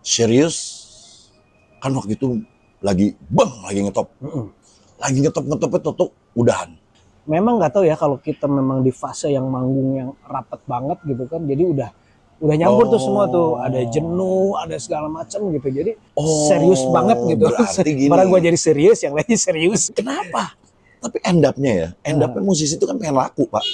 Serius, kan waktu itu lagi ngetop. Lagi ngetop-ngetopnya tutup, udahan. Memang nggak tahu ya kalau kita memang di fase yang manggung yang rapet banget gitu kan, jadi udah nyampur tuh semua tuh, ada jenuh, ada segala macam gitu, jadi serius banget gitu. Berarti gini. Barang gua jadi serius, yang lainnya serius. Kenapa? Tapi end up-nya musisi itu kan pengen laku, Pak.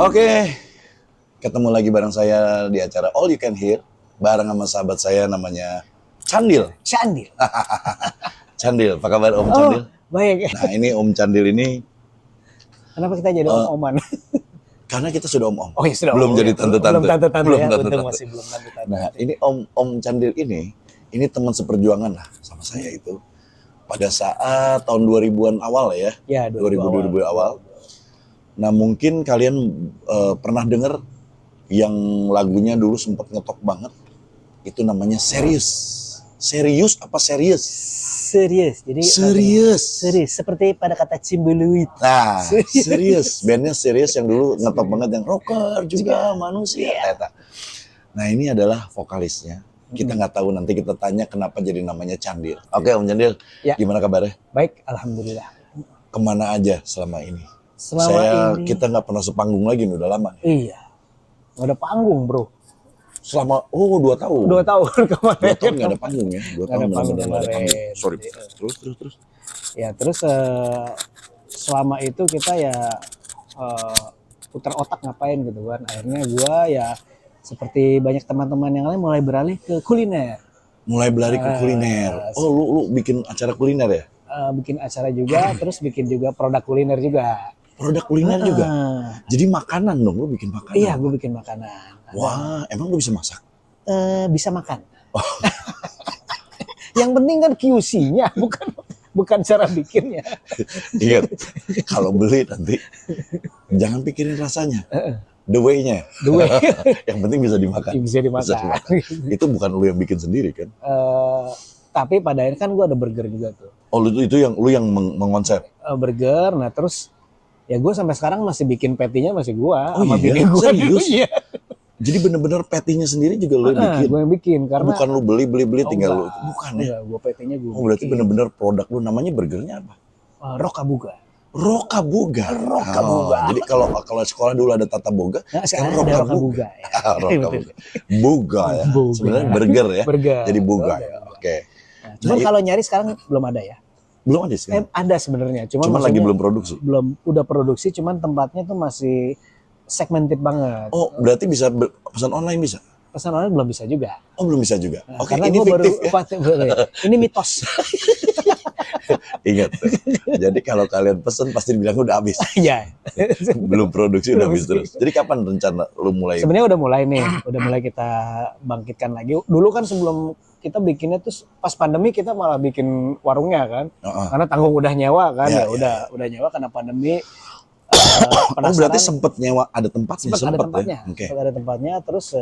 Oke, ketemu lagi bareng saya di acara All You Can Hear bareng sama sahabat saya namanya Candil. Candil, apa kabar Om Candil? Baik. Nah ini Om Candil ini. Kenapa kita jadi om-oman? Karena kita sudah om-om. Oh iya sudah. Belum jadi tante-tante. Belum tante-tante ya, tante-tante. masih belum tante-tante. Nah ini Om Candil ini teman seperjuangan lah sama saya itu. Pada saat tahun 2000-an awal ya. Ya, 2000 awal. Nah mungkin kalian pernah dengar yang lagunya dulu sempat ngetop banget. Itu namanya Serius. Serius apa serius? Serius. Jadi serius. Seperti pada kata Cimbuluit. Nah, serius. Bandnya Serius yang dulu ngetop banget, yang rocker juga manusia. Nah ini adalah vokalisnya. Kita nggak tahu, nanti kita tanya kenapa jadi namanya Candil. Oke Om Candil, gimana kabarnya? Baik, alhamdulillah. Kemana aja selama ini? Selama ini kita nggak pernah sepanggung lagi nih, udah lama. Iya, nggak ada panggung bro. Selama 2 tahun. 2 tahun kemarin. 2 tahun nggak ada panggung ya. 2 tahun benar-benar nggak ada panggung. Sorry. Terus. Ya terus selama itu kita ya putar otak ngapain gitu kan. Akhirnya gua ya seperti banyak teman-teman yang lain mulai beralih ke kuliner. Mulai beralih ke kuliner. Oh lu bikin acara kuliner ya? Bikin acara juga, terus bikin juga produk kuliner juga. Produk kuliner juga? Jadi makanan dong, lu bikin makanan? Iya, gue bikin makanan. Wah, emang lu bisa masak? Bisa makan. Yang penting kan QC-nya, bukan cara bikinnya. Ingat, kalau beli nanti jangan pikirin rasanya. The way-nya. The way. Yang penting bisa dimakan. Bisa dimakan. Itu bukan lu yang bikin sendiri kan? Tapi pada akhirnya kan gue ada burger juga tuh. Oh, itu yang lu yang mengonsep? Burger, nah terus ya gue sampai sekarang masih bikin patty-nya masih gue. Oh sama iya? gua Serius? Iya. Jadi bener-bener patty-nya sendiri juga lu yang bikin? Gue yang bikin. Karena bukan lu beli tinggal lu? Bukan ya? Enggak, gue patty-nya gue Oh berarti bener-bener produk lu, namanya burgernya apa? Rokabuga. Rokabuga. Jadi kalau sekolah dulu ada Tata Boga, sekarang Rokabuga. Rokabuga. Buga ya. Sebenarnya burger ya. Burger. Jadi buga ya. Oke. Cuman kalau nyari sekarang belum ada ya. Belum ada sekarang. Ada sebenarnya. Cuman lagi belum produksi. Udah produksi, cuman tempatnya tuh masih segmented banget. Oh, berarti bisa pesan online bisa? Pesan online belum bisa juga. Oh, belum bisa juga. Oke, karena ini fiktif ya. Ini mitos. Ingat. Jadi kalau kalian pesen pasti bilang udah habis. Iya. Belum produksi udah habis terus. Jadi kapan rencana lu mulai? Sebenarnya udah mulai nih, udah mulai kita bangkitkan lagi. Dulu kan sebelum kita bikinnya tuh pas pandemi kita malah bikin warungnya kan. Karena tanggung udah nyewa kan, udah nyewa karena pandemi. Oh berarti sempet nyewa, ada tempatnya? Ada tempatnya. Okay. Ada tempatnya, terus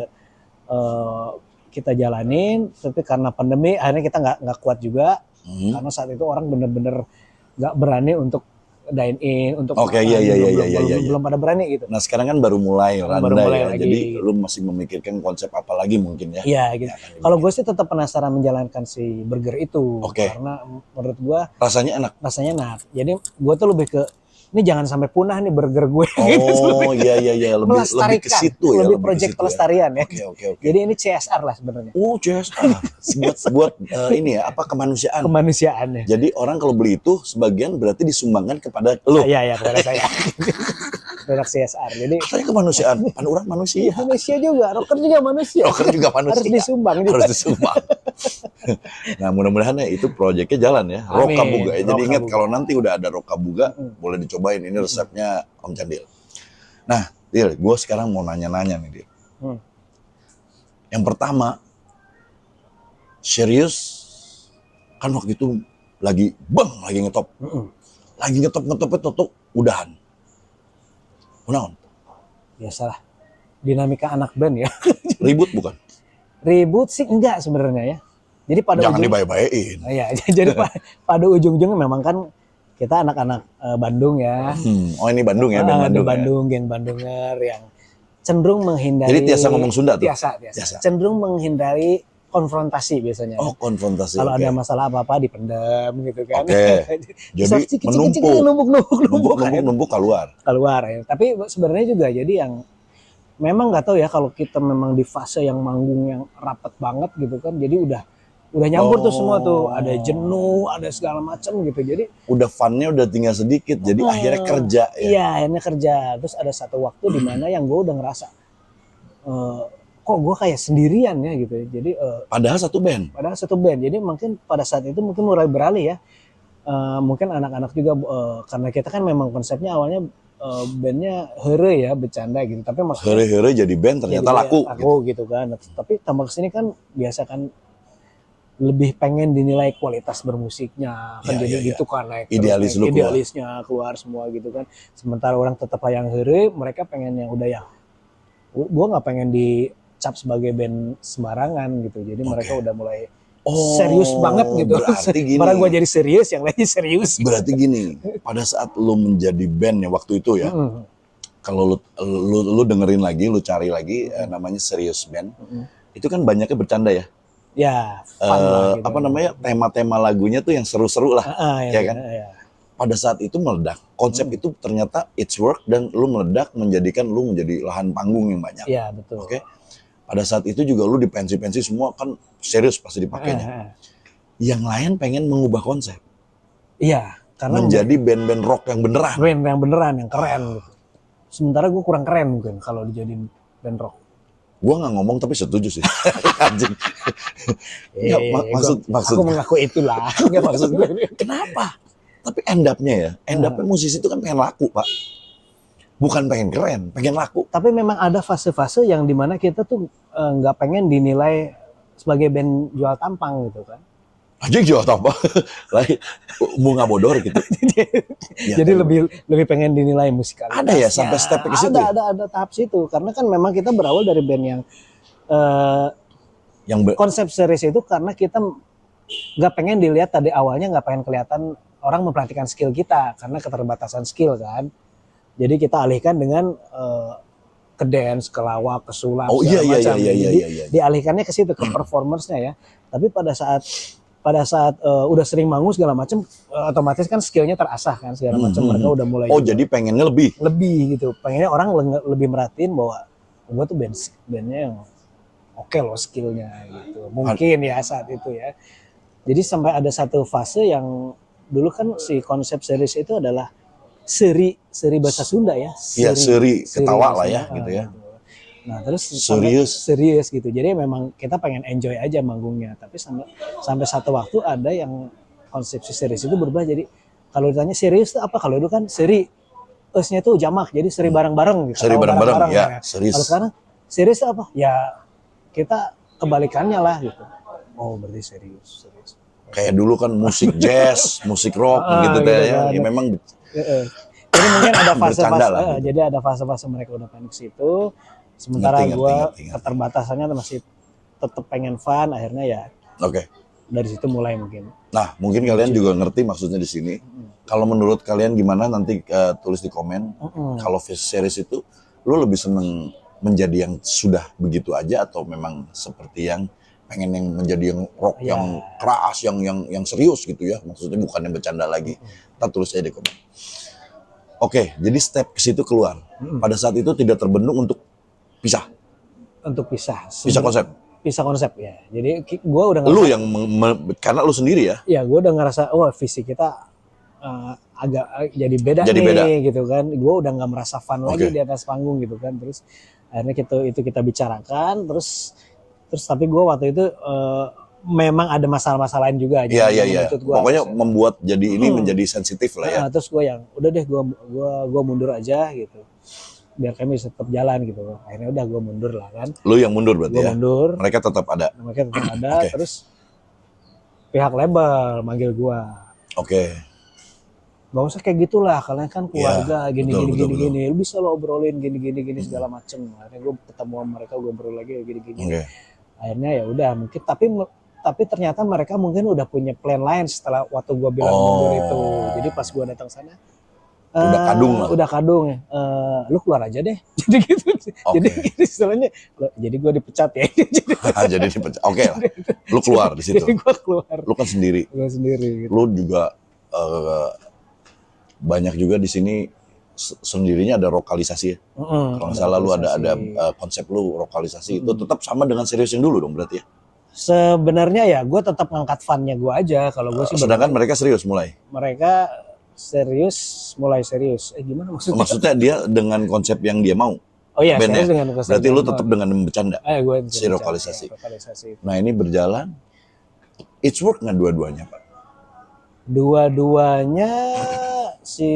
kita jalanin. Tapi karena pandemi akhirnya kita nggak kuat juga. Karena saat itu orang bener-bener nggak berani untuk dine in, untuk belum pada berani gitu. Nah sekarang kan baru mulai lagi. Jadi lu masih memikirkan konsep apa lagi mungkin ya? Iya gitu. Kalau gue sih tetap penasaran menjalankan si burger itu, karena menurut gue rasanya enak. Jadi gue tuh lebih ke ini jangan sampai punah nih burger gue. Oh iya lebih ke situ ya. Lebih proyek pelestarian ya. Oke. Jadi ini CSR lah sebenarnya. Oh CSR. buat ini ya, apa kemanusiaan. Kemanusiaan ya. Jadi orang kalau beli itu sebagian berarti disumbangkan kepada lu. Iya kepada saya. Produk CSR. Jadi katanya kemanusiaan, kan orang manusia. Manusia juga, rocker juga manusia. Harus disumbang juga. Harus disumbang. Nah mudah-mudahan ya itu proyeknya jalan ya. Rokabuga ya. Jadi ingat kalau nanti udah ada Rokabuga, boleh dicobain, ini resepnya Om Candil. Nah Dil, gue sekarang mau nanya-nanya nih Dil. Yang pertama, serius kan waktu itu lagi ngetop. Lagi ngetopnya tutup, udahan. Unaon? Biasalah, dinamika anak band ya. Ribut bukan? Ribut sih enggak sebenarnya ya. Jadi pada Jangan dibaik-baikin. Iya, jadi pada ujung-ujungnya memang kan kita anak-anak Bandung ya. Oh ini Bandung ya, band Di Bandung ya. Bandung, geng Bandunger yang cenderung menghindari. Jadi tiasa ngomong Sunda tuh? Tiasa. Cenderung menghindari konfrontasi biasanya. Oh konfrontasi. Kalau ada masalah apa-apa dipendam gitu kan. Jadi numpuk keluar ya. Tapi sebenarnya juga jadi yang memang nggak tahu ya kalau kita memang di fase yang manggung yang rapat banget gitu kan. Jadi udah nyampur tuh semua tuh, ada jenuh, ada segala macam gitu. Jadi udah funnya udah tinggal sedikit, jadi akhirnya kerja ya. Iya, akhirnya kerja. Terus ada satu waktu di mana yang gue udah ngerasa kok gue kayak sendirian ya gitu. Jadi padahal satu band. Jadi mungkin pada saat itu mungkin mulai beralih ya. Mungkin anak-anak juga karena kita kan memang konsepnya awalnya bandnya heure ya, bercanda gitu. Tapi maksudnya heure jadi band ternyata laku gitu kan. Tapi tambah kesini kan biasa kan lebih pengen dinilai kualitas bermusiknya kan, jadi gitu kan, naik idealisnya keluar semua gitu kan. Sementara orang tetap yang heure, mereka pengen yang udah yang gua nggak pengen dicap sebagai band sembarangan gitu. Jadi mereka udah mulai serius banget gitu. Karena gua jadi serius, yang lain serius. Berarti gini, pada saat lu menjadi band ya waktu itu ya, kalau lu dengerin lagi, lu cari lagi namanya Serius Band, itu kan banyaknya bercanda ya. Ya, fun lah, gitu. Apa namanya, tema-tema lagunya tuh yang seru-seru lah, ya kan? Pada saat itu meledak, konsep itu ternyata it's work dan lu meledak menjadikan lu menjadi lahan panggung yang banyak. Iya betul. Oke. Pada saat itu juga lu di pensi-pensi semua kan serius pasti dipakainya. Yang lain pengen mengubah konsep. Iya, karena menjadi band-band rock yang beneran. Band yang beneran, yang keren gitu. Sementara gue kurang keren mungkin kalau dijadiin band rock. Gue nggak ngomong tapi setuju sih. Anjing. Maksud aku mengaku itulah. Nggak maksud gue. Kenapa? Tapi end up-nya musisi itu kan pengen laku, Pak. Bukan pengen keren, pengen laku. Tapi memang ada fase-fase yang dimana kita tuh nggak pengen dinilai sebagai band jual tampang gitu kan. Anjing jual tampang. Bunga bodor gitu. Jadi lebih pengen dinilai musikalitasnya. Ada ya sampai step ke situ. Ada tahap situ, karena kan memang kita berawal dari band yang konsep series itu karena kita nggak pengen dilihat tadi awalnya, nggak pengen kelihatan orang memperhatikan skill kita karena keterbatasan skill kan. Jadi kita alihkan dengan ke dance, ke lawak, ke sulap, segala macam. Dialihkannya ke situ, ke performance-nya ya. Tapi pada saat udah sering manggung segala macam, otomatis kan skillnya terasah kan segala macam. Mereka udah mulai. Jadi pengennya lebih gitu. Pengennya orang lebih merhatiin bahwa gue tuh bandnya yang oke loh skillnya gitu. Mungkin ya saat itu ya. Jadi sampai ada satu fase yang dulu kan si konsep series itu adalah seri bahasa Sunda ya. Iya, seri ketawa lah ya gitu ya. Nah terus serius gitu. Jadi memang kita pengen enjoy aja manggungnya. Tapi sampai satu waktu ada yang konsepsi series itu berubah. Jadi kalau ditanya serius itu apa? Kalau itu kan seri, nya tuh jamak. Jadi seri bareng-bareng gitu. Seri bareng-bareng ya. Serius. Kalau sekarang series itu apa? Ya kita kebalikannya lah gitu. Oh berarti serius. Kayak dulu kan musik jazz, musik rock gitu ya. Ya memang. Jadi mungkin ada fase-fase. Jadi ada fase-fase mereka udah panik situ. Sementara gue keterbatasannya masih tetap pengen fun, akhirnya ya. Dari situ mulai mungkin. Nah mungkin kalian juga ngerti maksudnya di sini. Kalau menurut kalian gimana nanti tulis di komen. Kalau series itu, lu lebih seneng menjadi yang sudah begitu aja atau memang seperti yang pengen yang menjadi yang rock yang keras, yang serius gitu ya. Maksudnya bukan yang bercanda lagi. Kita tulis aja di komen. Jadi step ke situ keluar. Pada saat itu tidak terbendung untuk pisah. Pisah konsep ya. Jadi gue udah ngerasa. Lu yang karena lu sendiri ya. Ya gue udah ngerasa visi kita agak jadi beda gitu kan. Gue udah nggak merasa fun lagi di atas panggung gitu kan. Terus akhirnya kita bicarakan. Terus tapi gue waktu itu memang ada masalah-masalah lain juga. Iya. Pokoknya membuat jadi ini menjadi sensitif lah ya. Terus gue yang udah deh gue mundur aja gitu. Biar kami tetap jalan gitu. Akhirnya udah gue mundur lah kan. Lu yang mundur berarti ya? Mundur. Mereka tetap ada? Terus pihak label manggil gue. Gak usah kayak gitulah, kalian kan keluarga gini. Lu bisa lo obrolin gini segala macem. Akhirnya gue ketemu sama mereka, gue ngobrol lagi gini. Akhirnya ya udah mungkin tapi ternyata mereka mungkin udah punya plan lain setelah waktu gue bilang mundur itu. Jadi pas gue datang sana udah kadung lah. Udah kadung ya. Lu keluar aja deh. Jadi gitu. Jadi istilahnya jadi gue dipecat ya. Jadi dipecat. Oke lah. Lu keluar di situ. Jadi gue keluar. Lu kan sendiri. Gue sendiri gitu. Lu juga banyak juga di sini sendirinya ada lokalisasi ya. Kalau nggak salah lu ada konsep lu lokalisasi itu tetap sama dengan serius yang dulu dong berarti ya. Sebenarnya ya gue tetap ngangkat fun-nya gue aja kalau gue sih. Sedangkan mereka serius mulai. Mereka mulai serius. Gimana maksudnya? Maksudnya dia dengan konsep yang dia mau. Oh iya, serius dengan konsep. Berarti lu tetap dengan bercanda. Gue si lokalisasi. Nah ini berjalan. It's work nggak dua-duanya Pak? Dua-duanya si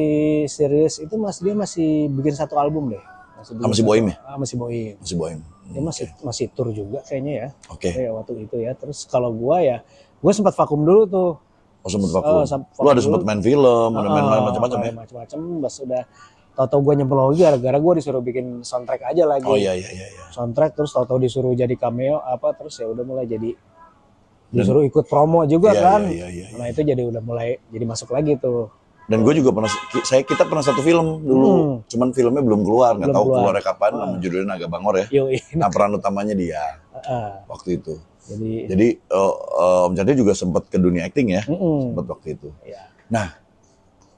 Serius itu dia masih bikin satu album deh. Masih Boim ya? Masih Boim. Masih Boim. Dia masih tour juga kayaknya ya. Oke. Waktu itu ya. Terus kalau gue sempat vakum dulu tuh. Oh sempat vakum. Lu ada sempat main film, main macam-macam ya? Macam-macam. Pas udah tahu-tahu gue nyemplung lagi gara-gara gue disuruh bikin soundtrack aja lagi. Oh iya. Soundtrack terus tahu-tahu disuruh jadi cameo terus ya udah mulai jadi disuruh ikut promo juga kan. Iya. Nah itu jadi udah mulai jadi masuk lagi tuh. Dan gue juga kita pernah satu film dulu, cuman filmnya belum keluar, nggak tahu keluarnya kapan, nama judulnya Naga Bangor ya. Nah peran utamanya dia waktu itu. Jadi Om Chandil juga sempat ke dunia acting ya, sempat waktu itu. Nah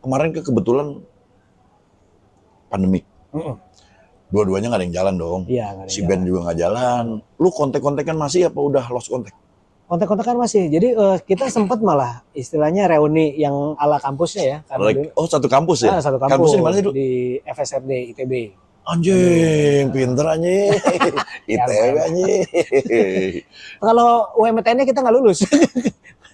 kemarin kebetulan pandemik, dua-duanya nggak ada yang jalan dong. Si band juga nggak jalan. Lu kontak-kontakan masih apa udah lost kontak? Kontak-kontakan masih. Jadi kita sempat malah istilahnya reuni yang ala kampusnya ya. Satu kampus ya? Satu kampus. Kampusnya di mana sih, Di FSRD ITB. Anjing, pinter anjing. ITB anjing. Kalau UMTN-nya kita nggak lulus.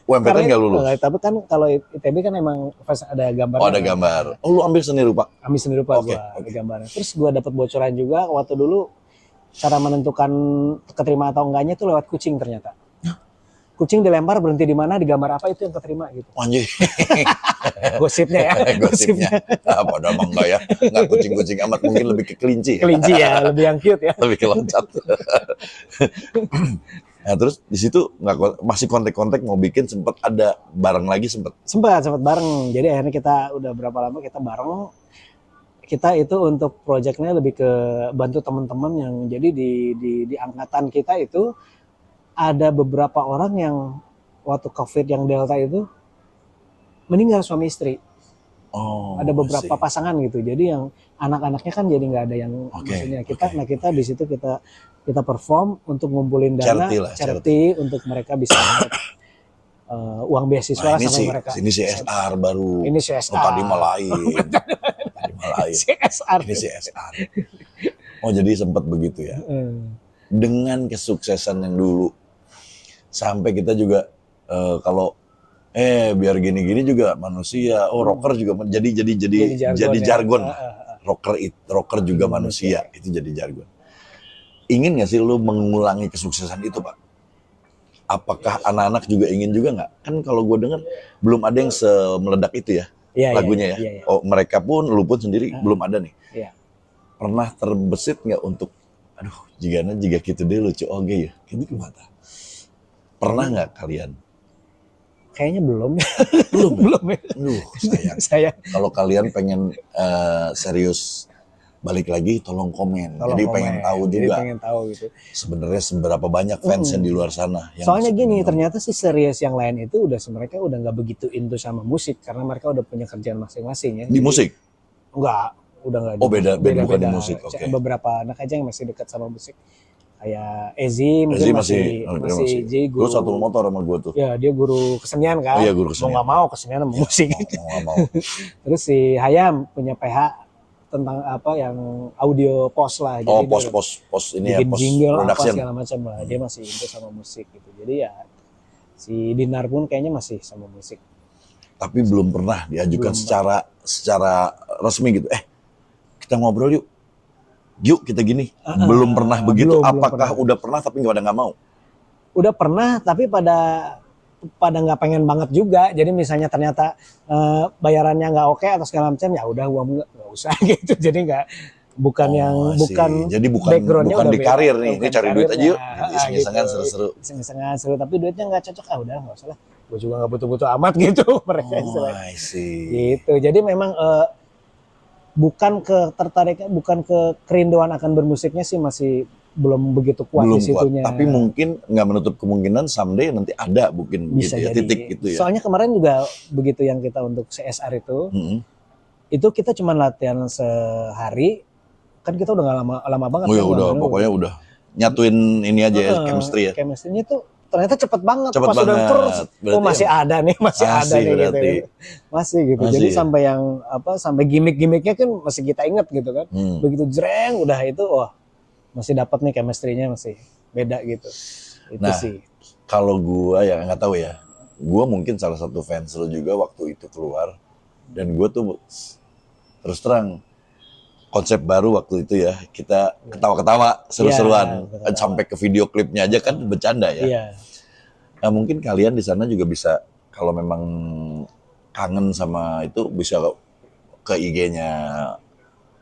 UMTN nggak lulus? Tapi kan kalau ITB kan emang ada gambar. Oh ada gambar. Oh lu ambil seni rupa? Ambil seni rupa ada gambarnya. Terus gue dapat bocoran juga waktu dulu cara menentukan keterima atau enggaknya itu lewat kucing ternyata. Kucing dilempar berhenti di mana, digambar apa itu yang keterima gitu. Anjing. Gosipnya ya. Gosipnya. Padahal enggak ya. Enggak kucing-kucing amat, mungkin lebih ke kelinci. Kelinci ya, lebih yang cute ya. Lebih ke loncat. Nah, terus di situ masih kontak-kontak mau bikin, sempat ada bareng lagi sempat bareng. Jadi akhirnya kita udah berapa lama kita bareng. Kita itu untuk proyeknya lebih ke bantu teman-teman yang jadi di angkatan kita itu ada beberapa orang yang waktu COVID yang Delta itu meninggal suami istri. Ada beberapa pasangan gitu. Jadi yang anak-anaknya kan jadi nggak ada yang maksudnya kita di situ kita perform untuk ngumpulin dana charity untuk mereka bisa uang beasiswa sampai mereka. Ini CSR baru. Ini CSR. Tadi malah lain. CSR. Ini CSR. Oh jadi sempat begitu ya. Dengan kesuksesan yang dulu sampai kita juga kalau biar gini-gini juga manusia. Rocker juga jadi jargon. Rocker juga manusia. Itu jadi jargon. Ingin nggak sih lu mengulangi kesuksesan itu Pak? Apakah anak-anak juga ingin juga nggak? Kan kalau gue dengar belum ada yang semeledak itu ya lagunya ya. Oh mereka pun, lu pun sendiri belum ada nih. Pernah terbesit nggak untuk, aduh jika gitu deh lucu oke ya, gitu gimana? Pernah nggak kalian? Kayaknya belum. Belum ya? Aduh sayang. Kalau kalian pengen serius balik lagi tolong komen. Jadi pengen tahu juga. Gitu. Sebenarnya seberapa banyak fans yang di luar sana. Yang soalnya gini, ternyata sih Serius yang lain itu mereka udah nggak begitu into sama musik karena mereka udah punya kerjaan masing-masing ya. Di musik? Enggak, udah nggak. Oh beda bukan di musik. Okay. Beberapa anak aja yang masih dekat sama musik. Kayak Ezi masih guru satu motor sama gue tuh. Ya dia guru kesenian kan. Oh iya guru kesenian. Mau nggak mau kesenian sama musik. Mau. Terus si Hayam punya PH tentang yang audio post lah. Jadi post ini ya, post jingle production. Segala macam lah. Dia masih into sama musik gitu. Jadi ya si Dinar pun kayaknya masih sama musik. Tapi belum pernah diajukan secara resmi gitu. Kita ngobrol yuk kita gini. Belum pernah begitu. Apakah udah pernah tapi nggak mau? Udah pernah tapi pada nggak pengen banget juga. Jadi misalnya ternyata bayarannya nggak oke atau segala macam ya udah uang nggak usah gitu. Jadi nggak bukan yang Jadi bukan backgroundnya bukan udah di beda. karir nih, Bukan ini cari duit aja yuk. karirnya. Iseng-isengan Gitu. seru-seru. Iseng-isengan seru, tapi duitnya nggak cocok, udah nggak usah lah. Gue juga nggak butuh-butuh amat gitu mereka Oh, istilahnya. I see. Gitu. Jadi memang bukan ke kerinduan akan bermusiknya sih masih belum begitu kuat Belum di situnya. kuat, tapi mungkin nggak menutup kemungkinan someday nanti ada mungkin Bisa gitu ya, jadi. titik gitu ya. Soalnya kemarin juga begitu yang kita untuk CSR itu kita cuma latihan sehari, kan kita udah nggak lama banget. Oh ya kan, udah, pokoknya udah nyatuin ini aja ya, chemistry ya. Chemistry-nya tuh ternyata cepet banget. Cepet Pas udah banget. terus, Berarti masih ada nih masih gitu. berarti. Masih gitu. Masih. Jadi sampai yang sampai gimmick-gimmicknya kan masih kita inget gitu kan. Begitu jreng udah itu, masih dapat nih chemistry-nya, masih beda gitu. Itu Nah, sih. kalau gua ya nggak tahu ya, gua mungkin salah satu fans lo juga waktu itu keluar, dan gua tuh terus terang konsep baru waktu itu ya, kita ketawa-ketawa seru-seruan, Iya, sampai ke video klipnya aja kan bercanda ya. Iya. Nah, mungkin kalian di sana juga bisa, kalau memang kangen sama itu, bisa ke IG-nya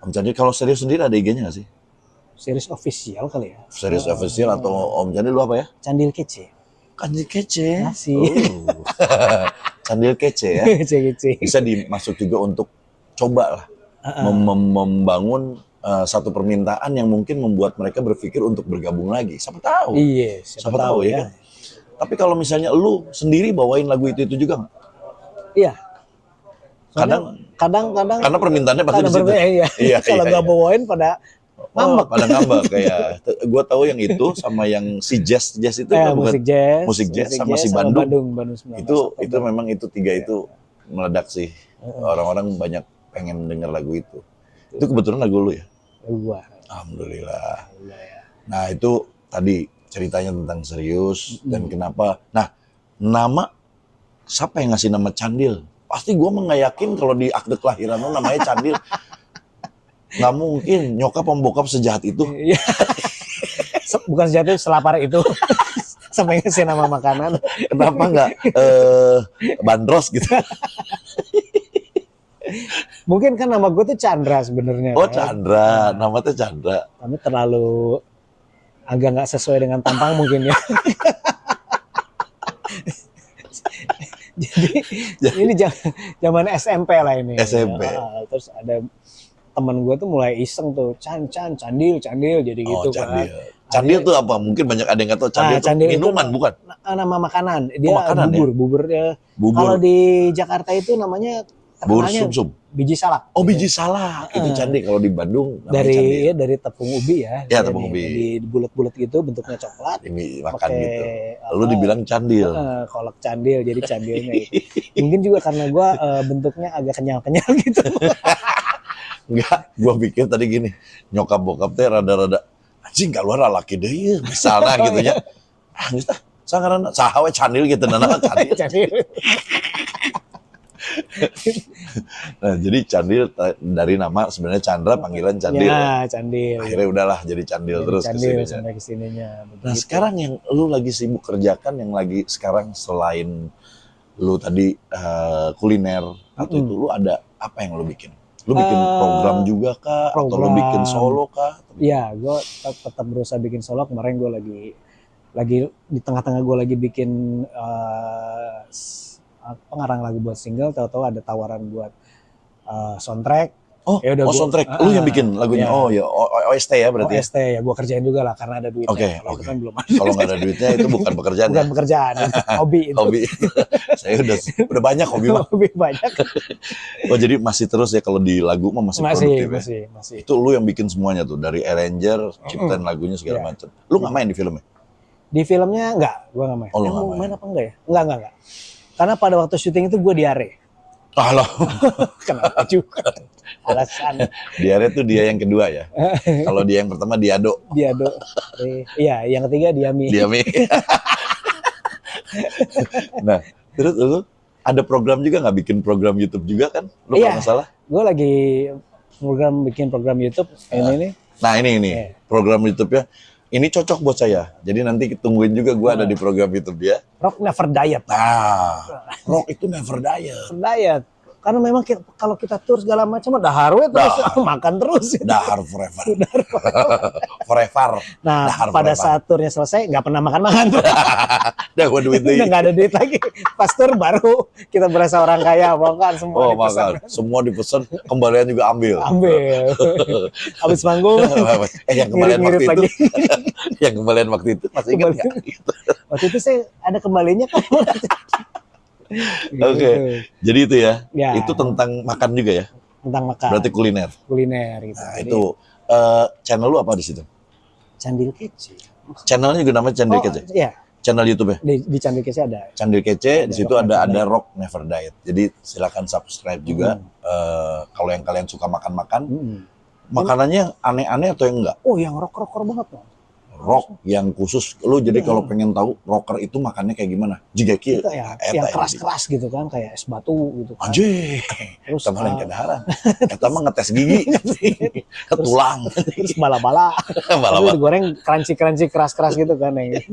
Om Chandil. Kalau Serius sendiri ada IG-nya nggak sih? Series official kali ya. Serius official atau Om Chandil lu apa ya? Candil kece. Candil kece. Masih. Oh. Candil kece ya. Kece. Bisa dimasuk juga untuk coba lah membangun satu permintaan yang mungkin membuat mereka berpikir untuk bergabung lagi. Siapa tahu? Iya, siapa tahu ya kan? Tapi kalau misalnya lu sendiri bawain lagu itu juga nggak? Iya. Kadang Kadang karena permintaannya pasti di situ. Iya. Kalau nggak bawain pada ngambek. Pada ngambek kayak. Gua tahu yang itu sama yang si Jazz itu bukan musik jazz sama si Bandung. Itu memang itu tiga itu meledak sih. Orang-orang banyak pengen denger lagu itu. Itu kebetulan lagu lu ya? Gua. Alhamdulillah. Nah, itu tadi ceritanya tentang Serius dan kenapa. Nah, nama siapa yang ngasih nama Candil? Pasti gue nggak yakin kalau di akte kelahiran lo namanya Candil. Nggak mungkin, nyokap pembokap sejahat itu. Bukan sejahat itu, selapar itu. Sampai ngasih nama makanan. Kenapa nggak Bandros gitu? Mungkin kan nama gue tuh Chandra sebenarnya. Oh, Chandra, nama tuh Chandra. Tapi terlalu agak nggak sesuai dengan tampang mungkin ya. Jadi ini zaman SMP lah ini. SMP. Terus ada teman gue tuh mulai iseng tuh, Candil jadi gitu Candil. kan. Candil tuh apa? Mungkin banyak ada yang nggak tahu. Candil itu minuman bukan? Nama makanan. Dia makanan, bubur ya. Bubur. Kalau di Jakarta itu namanya bubur sumsum. Biji salak. Oh, biji salak. Itu candil. Kalau di Bandung namanya candil. Dari tepung ubi ya. Ya, tepung ubi. Di bulat-bulat gitu, bentuknya coklat. Ini makan gitu. Lalu dibilang candil. Kolak candil, jadi candilnya itu. Mungkin juga karena gue bentuknya agak kenyal-kenyal gitu. Enggak, gue pikir tadi gini, nyokap bokap teh rada-rada anjing keluar laki deh ya, misalnya gitu ya. Geus tah, sangaranna saha we candil gitu, nana candil. Nah, jadi Candil dari nama sebenarnya Chandra, panggilan Candil. Ya, Candil. Akhirnya udahlah jadi Candil terus Candil sampai kesininya. Nah, sekarang yang lu lagi sibuk kerjakan, yang lagi sekarang selain lu tadi kuliner atau itu, lu ada apa yang lu bikin? Lu bikin program juga kah? Atau lu bikin solo kah? Iya, gue tetap berusaha bikin solo. Kemarin gue lagi di tengah-tengah gue lagi bikin pengarang lagu buat single, tahu-tahu ada tawaran buat soundtrack. Soundtrack. Lu yang bikin lagunya. Ya. Oh ya, OST ya berarti. OST ya, gue kerjain juga lah karena ada duitnya. Oke. Kan belum ada. Kalau nggak ada duitnya itu bukan pekerjaan. Bukan pekerjaan, hobi itu. Hobi. Saya udah banyak hobi mah. Hobi banyak. Oh, jadi masih terus ya kalau di lagu mah masih produktif ya? Masih. Itu lu yang bikin semuanya tuh, dari arranger, ciptain lagunya segala macam. Lu nggak main di filmnya? Di filmnya enggak, gue nggak main. Oh, lu nggak main apa enggak ya? Enggak. Karena pada waktu syuting itu gue diare. Halo. Kenapa juga? Alasan. Diare tuh dia yang kedua ya. Kalau dia yang pertama Diado. Iya, yang ketiga Diami. Nah, terus lu ada program juga nggak, bikin program YouTube juga kan? Lu kalau nggak salah? Gue lagi bikin program YouTube ini. Nah ini program YouTube ya. Ini cocok buat saya. Jadi nanti tungguin juga gue ada di program YouTube dia. Rock Never Diet. Nah, rock itu never diet. Karena memang kalau kita tur segala macam dahar we terus makan terus. Dahar forever. Forever. Nah, Dahar pada forever. saat turnya selesai nggak pernah makan-makan tuh. Udah gue duit Udah deh. nggak ada duit lagi. Pas tur baru kita berasa orang kaya, makan semua Oh dipesan. makan, semua dipesan, kembalian juga ambil. Ambil. Habis manggung Yang kembalian waktu ngirit-ngirit itu, lagi. yang kembalian waktu itu masih ingat nggak? Waktu itu saya ada kembalinya kan. Gitu. Oke. Jadi itu ya, Ya. itu tentang makan juga ya. Tentang makan. Berarti kuliner. Kuliner gitu. Nah Jadi, itu channel lu apa di situ? Candil Kece. Channelnya juga namanya Candil Oh, Kece. iya. Channel YouTube ya. Di Candil Kece ada. Candil Kece, di situ Rock Never ada Diet. Rock Never Diet. Jadi silakan subscribe juga. Kalau yang kalian suka makan-makan, makanannya aneh-aneh atau yang enggak? Oh, yang rocker banget loh. Rock yang khusus lu jadi Iya. kalau pengen tahu rocker itu makannya kayak gimana? Jika Itu yang keras-keras gitu kan, kayak es batu gitu kan. Anjir, Terus kita malah kedaharan. Kita mah ngetes gigi, ke tulang, terus bala-bala. Tapi bala-bala, digoreng crunchy keras-keras gitu kan yang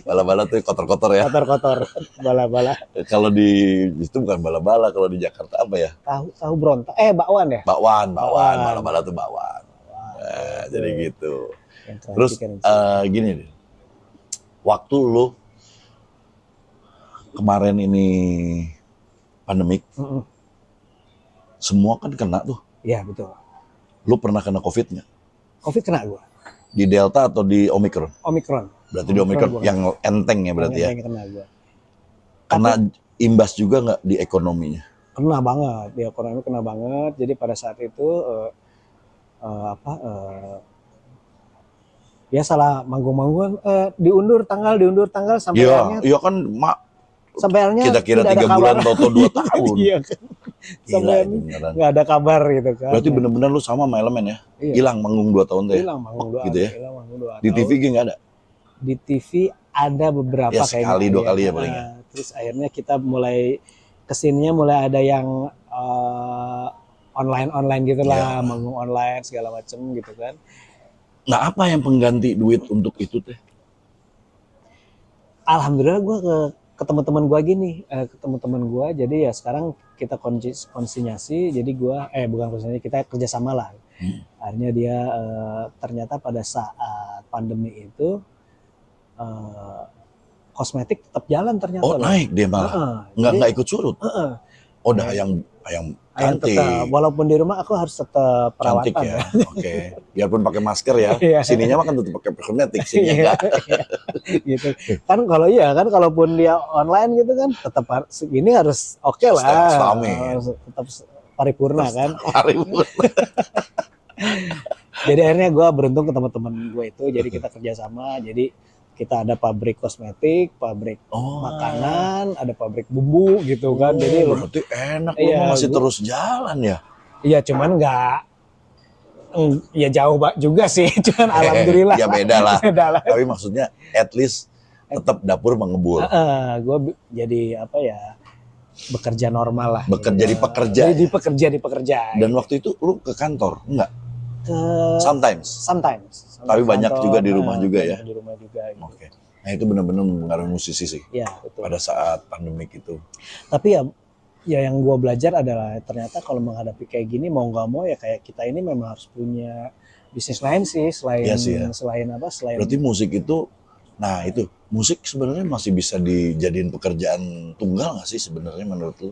bala-bala tuh kotor-kotor ya. kotor-kotor bala-bala. Kalau di itu bukan bala-bala, kalau di Jakarta apa ya? Tahu berontak. Bakwan ya? Bakwan, Bakwan. bala-bala tuh bakwan. Nah, jadi gitu. Yang Terus crunchy. gini deh, waktu lu kemarin ini pandemik, semua kan kena tuh. Iya, betul. Lu pernah kena COVID nggak? Covid kena gua. Di Delta atau di Omicron? Omicron. Berarti di Omicron gua yang enteng ya berarti ya. Yang kena gua. Kena imbas juga nggak di ekonominya? Kena banget, di ekonomi kena banget. Jadi pada saat itu ya salah manggung-manggung diundur tanggal sampai akhirnya Iya kan sampai akhirnya kita kira tidak ada 3 bulan kabar. atau 2 tahun. Iya kan. Gila Sampai itu beneran. nggak ada kabar gitu kan. Berarti bener-bener lu sama Elemen ya? Iya. Hilang manggung 2 tahun tuh ya? Hilang manggung dua gitu ya? hilang manggung 2 Di TV tahun. nggak ada? Di TV ada beberapa Ya, kayaknya. sekali, 2 kali ya paling ya. Terus akhirnya kita mulai kesininya mulai ada yang online gitu lah, Iya. manggung online segala macem gitu kan. Nah apa yang pengganti duit untuk itu teh? Alhamdulillah gue ke teman-teman gue gini, jadi ya sekarang kita konsinyasi, jadi gue bukan konsinyasi, kita kerjasama lah. Akhirnya dia ternyata pada saat pandemi itu kosmetik tetap jalan ternyata. Oh naik dia malah, nggak ikut surut. Oh dah yang cantik, tetap, walaupun di rumah aku harus tetap perawatan cantik ya. Oke, biarpun pakai masker ya. Iya. Sininya mah kan tetap pakai kosmetik, sininya enggak. gitu kan. Kalaupun dia online gitu kan tetap ini harus oke lah, harus tetap paripurna kan. Jadi akhirnya gue beruntung ke teman-teman gue itu, jadi kita kerjasama, jadi kita ada pabrik kosmetik, pabrik makanan, ada pabrik bumbu gitu kan. Jadi berarti enak, lu masih terus jalan ya? Iya, cuman nggak, ya jauh juga sih, cuman alhamdulillah. Ya beda lah. Tapi maksudnya at least tetap dapur mengebul. Gue jadi apa ya, bekerja normal lah. Jadi pekerja. Jadi pekerja. Dan waktu itu lu ke kantor enggak? Sometimes. Tapi banyak kantor, juga di rumah juga ya. Di rumah juga. Gitu. Oke. Nah itu benar-benar mengaruhi musisi sih. Iya, betul. Pada saat pandemik itu. Tapi ya yang gue belajar adalah ternyata kalau menghadapi kayak gini mau nggak mau ya kayak kita ini memang harus punya bisnis lain sih selain selain apa selain. Berarti musik itu, nah itu musik sebenarnya masih bisa dijadiin pekerjaan tunggal nggak sih sebenarnya menurut lu?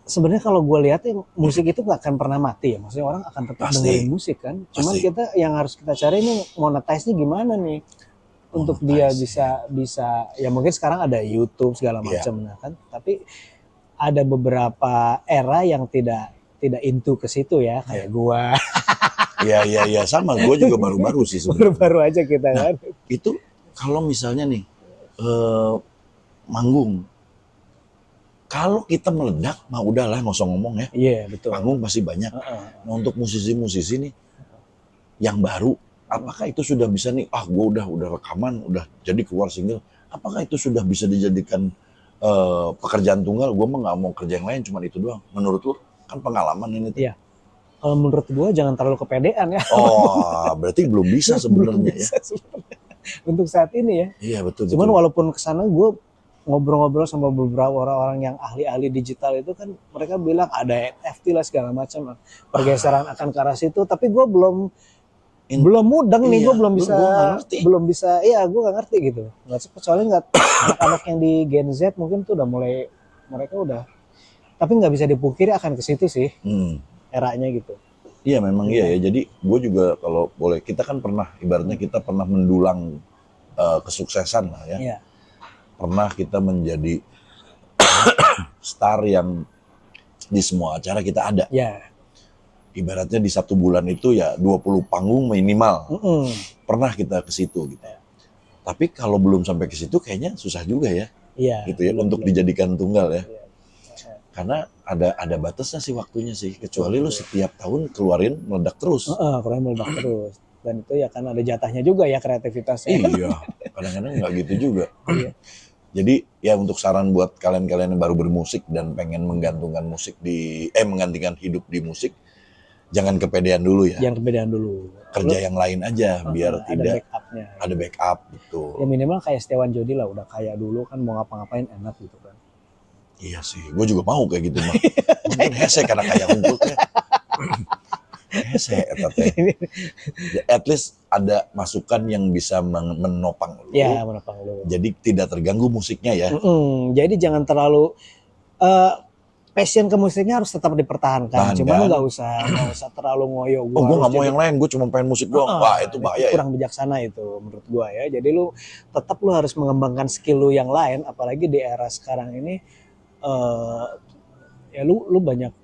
Sebenarnya kalau gue lihat musik itu nggak akan pernah mati ya, maksudnya orang akan tetap dengerin musik kan. Cuman kita yang harus kita cari ini monetize-nya gimana nih untuk dia bisa ya mungkin sekarang ada YouTube segala macam kan, tapi ada beberapa era yang tidak into ke situ ya kayak gua. Iya sama, gua juga baru-baru sih sebenarnya. Baru aja kita kan. Itu kalau misalnya nih manggung. Kalau kita meledak, mah udahlah nggak usah ngomong ya. Iya, betul. Panggung pasti banyak. Nah untuk musisi-musisi nih yang baru, apakah itu sudah bisa nih? Gue udah rekaman, udah jadi keluar single. Apakah itu sudah bisa dijadikan pekerjaan tunggal? Gue mah nggak mau kerja yang lain, cuma itu doang. Menurut lu kan pengalaman ini. Iya. Kalau menurut gue jangan terlalu kepedean ya. Oh, berarti belum bisa sebenarnya ya. Untuk saat ini ya. Iya betul. Cuman walaupun kesana gue ngobrol-ngobrol sama beberapa orang-orang yang ahli-ahli digital itu kan mereka bilang ada NFT lah segala macam, pergeseran akan ke arah situ. Tapi gue belum mudeng nih, gue belum bisa, iya gue nggak ngerti gitu. Kecuali nggak anak-anak yang di Gen Z mungkin tuh udah mulai, mereka udah, tapi nggak bisa dipungkiri akan ke situ sih eranya gitu. Iya memang iya ya. Jadi gue juga kalau boleh, kita kan pernah ibaratnya kita pernah mendulang kesuksesan lah ya. Iya. Pernah kita menjadi star yang di semua acara kita ada. Ya. Ibaratnya di 1 bulan itu ya 20 panggung minimal. Pernah kita ke situ gitu. Tapi kalau belum sampai ke situ kayaknya susah juga ya. Iya. Gitu ya untuk dijadikan tunggal ya. Karena ada batasnya sih waktunya sih. Kecuali lu setiap tahun keluarin meledak terus. Keluarin meledak terus. Dan itu ya kan ada jatahnya juga ya kreativitasnya. Iya. Kadang-kadang nggak gitu juga. Jadi ya untuk saran buat kalian-kalian yang baru bermusik dan pengen menggantungkan menggantikan hidup di musik, jangan kepedean dulu ya. Jangan kepedean dulu. Kerja yang lain aja biar ada tidak backupnya. Ada backup gitu. Ya minimal kayak Setiawan Jodi lah, udah kaya dulu kan, mau ngapa-ngapain enak gitu kan. Iya sih, gue juga mau kayak gitu mah. Mungkin hese karena kaya unggulnya. Hese tete. At least ada masukan yang bisa menopang lu. Ya, menopang lu. Jadi tidak terganggu musiknya ya. Jadi jangan terlalu passion ke musiknya harus tetap dipertahankan. Cuma lu nggak usah terlalu ngoyo. Gue nggak mau yang lain, gue cuma pengen musik doang. Wah itu bahaya. Kurang bijaksana itu menurut gue ya. Jadi lu harus mengembangkan skill lu yang lain. Apalagi di era sekarang ini, ya lu banyak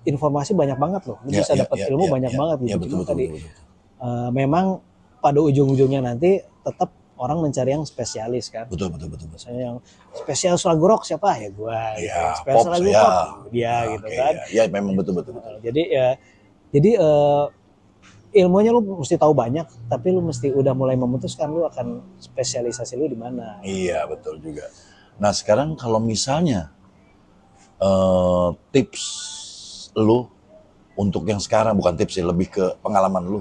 informasi banyak banget loh. Lu bisa dapat ilmu banyak banget gitu. Betul, tadi memang pada ujung-ujungnya nanti tetap orang mencari yang spesialis kan. Betul. Misalnya yang spesialis lagu rock siapa ya gua. Ya, spesialis lagu pop dia gitu kan. Ya memang betul. Jadi ilmunya lu mesti tahu banyak, tapi lu mesti udah mulai memutuskan lu akan spesialisasi lu di mana. Iya betul juga. Nah sekarang kalau misalnya tips lu untuk yang sekarang, bukan tips sih, lebih ke pengalaman lu.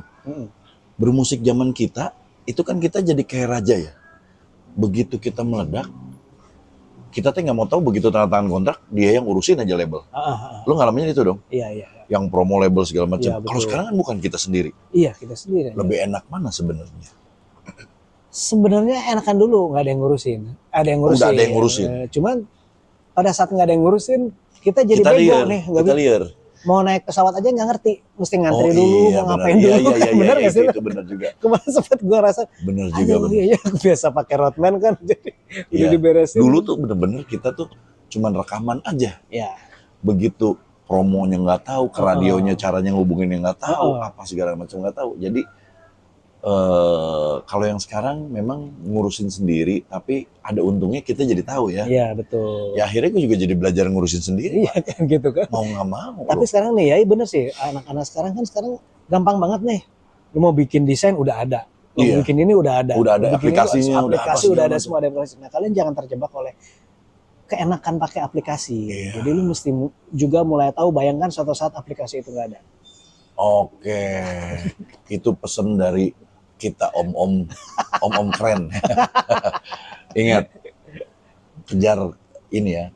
Bermusik zaman kita itu kan kita jadi kayak raja ya. Begitu kita meledak, kita tuh nggak mau tahu, begitu tanda tangan kontrak dia yang urusin aja label. Lu ngalamin itu dong? Iya. Yang promo label segala macam. Iya, kalau sekarang kan bukan kita sendiri. Iya, kita sendiri. Lebih enak mana sebenarnya? Sebenarnya enakan dulu nggak ada yang ngurusin. Ada yang ngurusin. Udah ada yang ngurusin. Cuman pada saat nggak ada yang ngurusin, kita jadi bego nih. Kita liar. Mau naik pesawat aja nggak ngerti, mesti ngantri dulu, mau ngapain dulu. Iya, bener nggak sih? Itu bener juga. Kemarin sempat gue rasa, bener juga. Iya, biasa pakai roadman kan, jadi udah diberesin. Dulu tuh bener-bener kita tuh cuman rekaman aja. Iya. Begitu promonya nggak tahu, ke radionya caranya ngubunginnya nggak tahu, apa segala macam nggak tahu. Jadi kalau yang sekarang memang ngurusin sendiri, tapi ada untungnya kita jadi tahu ya. Iya betul. Ya akhirnya gue juga jadi belajar ngurusin sendiri. Iya kan gitu kan. Mau nggak mau. Tapi sekarang nih ya bener sih, anak-anak sekarang gampang banget nih. Lu mau bikin desain udah ada, mau bikin ini udah ada. Udah ada aplikasinya, aplikasi udah ada semua, ada aplikasi. Nah kalian jangan terjebak oleh keenakan pakai aplikasi. Jadi lu mesti juga mulai tahu, bayangkan suatu saat aplikasi itu nggak ada. Oke, itu pesan dari kita om keren. Ingat,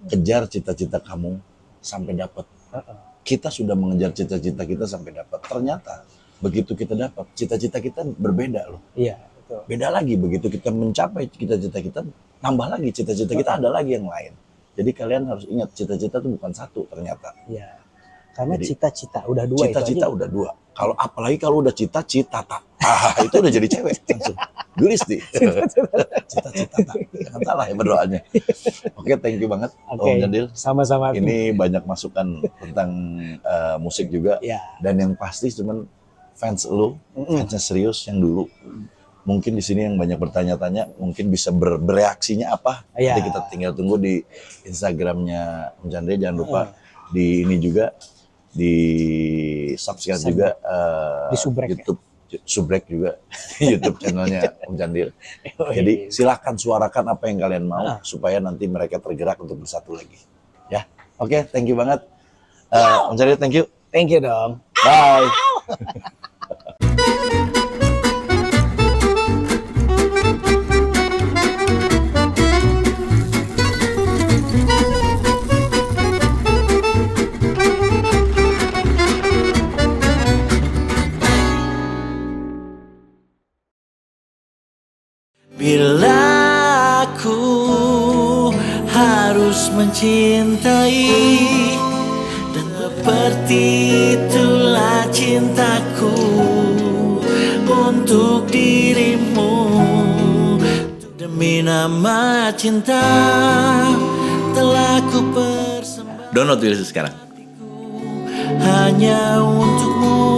kejar cita-cita kamu sampai dapat. Kita sudah mengejar cita-cita kita sampai dapat. Ternyata begitu kita dapat, cita-cita kita berbeda loh. Iya, betul. Beda lagi, begitu kita mencapai cita-cita kita, tambah lagi cita-cita kita, ada lagi yang lain. Jadi kalian harus ingat, cita-cita itu bukan satu ternyata. Iya. Karena cita-cita udah dua. Cita-cita udah dua. Kalau apalagi kalau udah cita-cita, itu udah jadi cewek langsung. Gelis nih. Cita-cita, jangan salah ya berdoanya. Oke, thank you banget Om Jandil. Sama-sama. Ini banyak masukan tentang musik juga. Ya. Dan yang pasti cuman fans lu, fansnya serius yang dulu. Mungkin di sini yang banyak bertanya-tanya, mungkin bisa bereaksinya apa. Nanti kita tinggal tunggu di Instagramnya Om Jandil. Jangan lupa di ini juga, di subscribe juga di Subrek, YouTube Subrek juga YouTube channelnya Om Jandil. Jadi silakan suarakan apa yang kalian mau supaya nanti mereka tergerak untuk bersatu lagi. Ya, oke, thank you banget Om Jandil, thank you. Thank you dong. Bye. harus mencintai, dan seperti itulah cintaku untuk dirimu. Demi nama cinta telah ku persembahkan. Download dulu sekarang. Hanya untukmu.